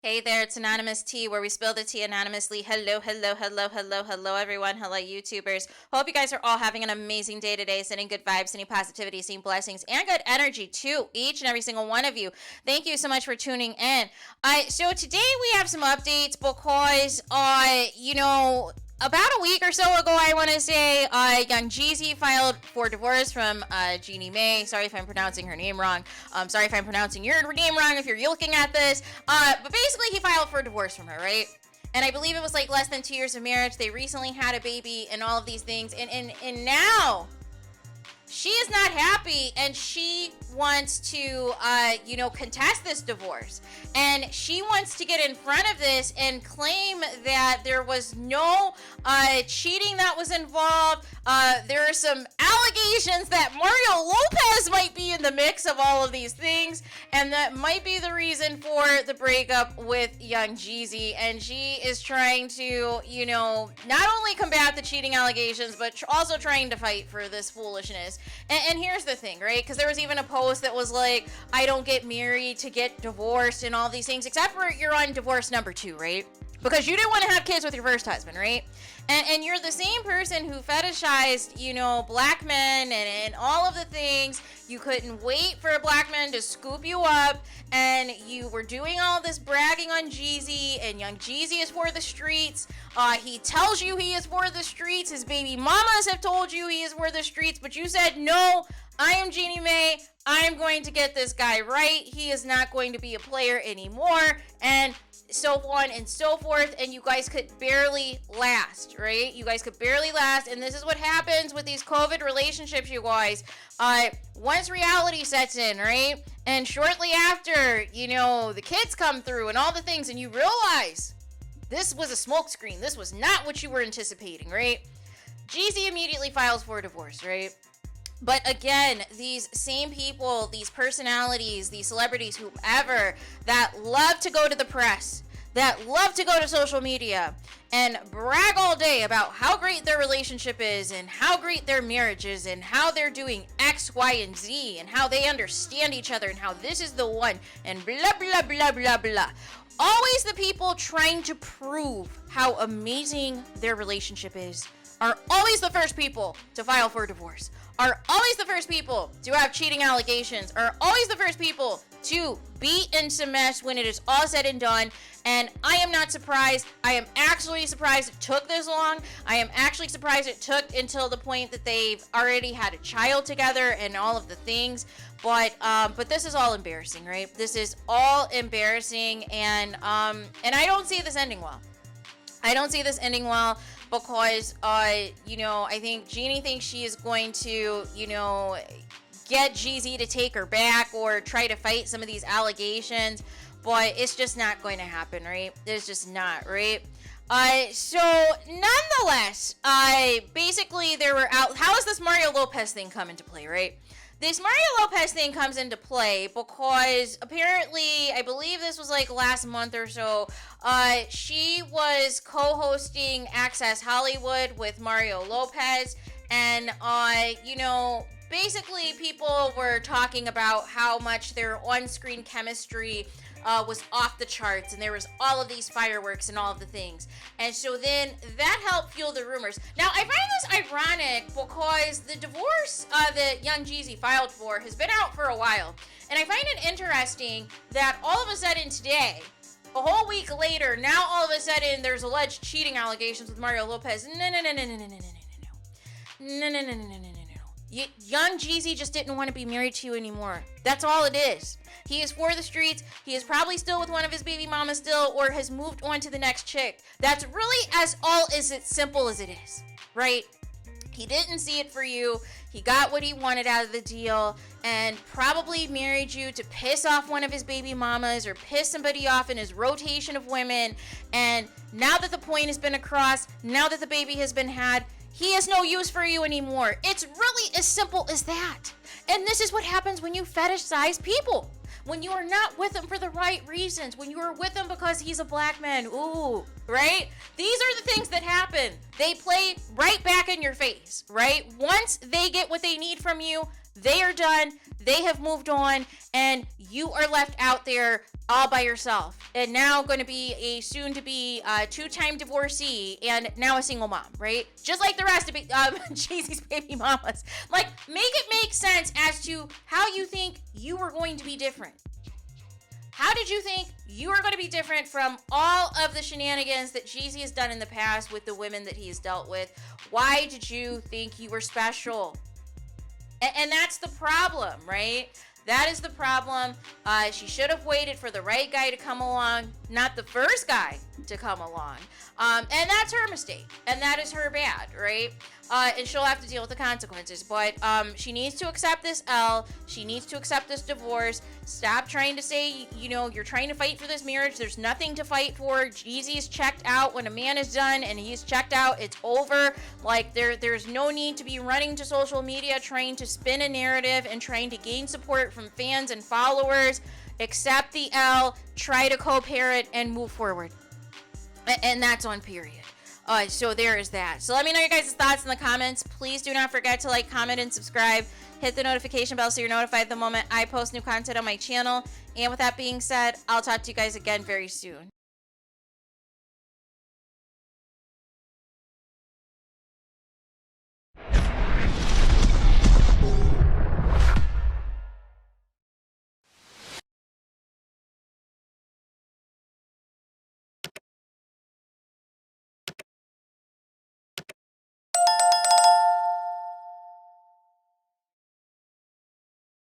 Hey there, it's Anonymous Tea, where we spill the tea anonymously. Hello, hello, hello, hello, hello, everyone. Hello, YouTubers. Hope you guys are all having an amazing day today, sending good vibes, sending positivity, sending blessings, and good energy to each and every single one of you. Thank you so much for tuning in. So today we have some updates because, about a week or so ago, I want to say, Young Jeezy filed for divorce from Jeannie Mai. Sorry if I'm pronouncing her name wrong. Sorry if I'm pronouncing your name wrong if you're looking at this. But basically, he filed for divorce from her, right? And I believe it was like less than 2 years of marriage. They recently had a baby and all of these things. And now she is not happy, and she wants to, contest this divorce. And she wants to get in front of this and claim that there was no cheating that was involved. There are some allegations that Mario Lopez might be in the mix of all of these things, and that might be the reason for the breakup with Young Jeezy. And she is trying to, not only combat the cheating allegations, but also trying to fight for this foolishness. And here's the thing, right? Because there was even a post that was like, I don't get married to get divorced and all these things, except for you're on divorce number 2, right? Because you didn't want to have kids with your first husband, right? And you're the same person who fetishized, black men and all of the things. You couldn't wait for a black man to scoop you up, and you were doing all this bragging on Jeezy, and Young Jeezy is for the streets. He tells you he is for the streets. His baby mamas have told you he is for the streets, but you said, no, I am Jeannie Mai. I am going to get this guy right. He is not going to be a player anymore, and so on and so forth. And you guys could barely last, right? You guys could barely last. And this is what happens with these COVID relationships, you guys. Once reality sets in, right? And shortly after, the kids come through and all the things, and you realize this was a smokescreen. This was not what you were anticipating, right? Jeezy immediately files for a divorce, right? But again, these same people, these personalities, these celebrities, whoever, that love to go to the press, that love to go to social media and brag all day about how great their relationship is and how great their marriage is and how they're doing X, Y, and Z and how they understand each other and how this is the one and blah, blah, blah, blah, blah. Always the people trying to prove how amazing their relationship is are always the first people to file for divorce, are always the first people to have cheating allegations, are always the first people to be in some mess when it is all said and done. And I am not surprised. I am actually surprised it took this long. I am actually surprised it took until the point that they've already had a child together and all of the things. But this is all embarrassing, right? This is all embarrassing, and I don't see this ending well. I don't see this ending well. Because, I think Jeannie thinks she is going to, get Jeezy to take her back or try to fight some of these allegations. But it's just not going to happen, right? It's just not, right? So, nonetheless, basically there were how is this Mario Lopez thing come into play, right? This Mario Lopez thing comes into play because apparently, I believe this was like last month or so, she was co-hosting Access Hollywood with Mario Lopez, and, basically people were talking about how much their on-screen chemistry was off the charts, and there was all of these fireworks and all of the things. And so then that helped fuel the rumors. Now, I find this ironic because the divorce that Young Jeezy filed for has been out for a while. And I find it interesting that all of a sudden today, a whole week later, now all of a sudden there's alleged cheating allegations with Mario Lopez. No. Young Jeezy just didn't want to be married to you anymore. That's all it is. He is for the streets. He is probably still with one of his baby mamas still, or has moved on to the next chick. That's really as simple as it is, right? He didn't see it for you. He got what he wanted out of the deal and probably married you to piss off one of his baby mamas or piss somebody off in his rotation of women. And now that the point has been across, now that the baby has been had, he has no use for you anymore. It's really as simple as that. And this is what happens when you fetishize people. When you are not with them for the right reasons. When you are with them because he's a black man. Ooh, right? These are the things that happen. They play right back in your face, right? Once they get what they need from you, They are done. They have moved on, and you are left out there all by yourself. And now going to be a soon-to-be two-time divorcee, and now a single mom, right? Just like the rest of Jeezy's baby mamas. Like, make it make sense as to how you think you were going to be different. How did you think you were going to be different from all of the shenanigans that Jeezy has done in the past with the women that he has dealt with? Why did you think you were special? And that's the problem, right? That is the problem. She should have waited for the right guy to come along, not the first guy to come along. And that's her mistake. And that is her bad, right? And she'll have to deal with the consequences. But she needs to accept this L. She needs to accept this divorce. Stop trying to say, you're trying to fight for this marriage. There's nothing to fight for. Jeezy's checked out. When a man is done and he's checked out, it's over. Like, there's no need to be running to social media trying to spin a narrative and trying to gain support from fans and followers. Accept the L. Try to co-parent and move forward. And that's on period. So there is that. So let me know your guys' thoughts in the comments. Please do not forget to like, comment, and subscribe. Hit the notification bell so you're notified the moment I post new content on my channel. And with that being said, I'll talk to you guys again very soon.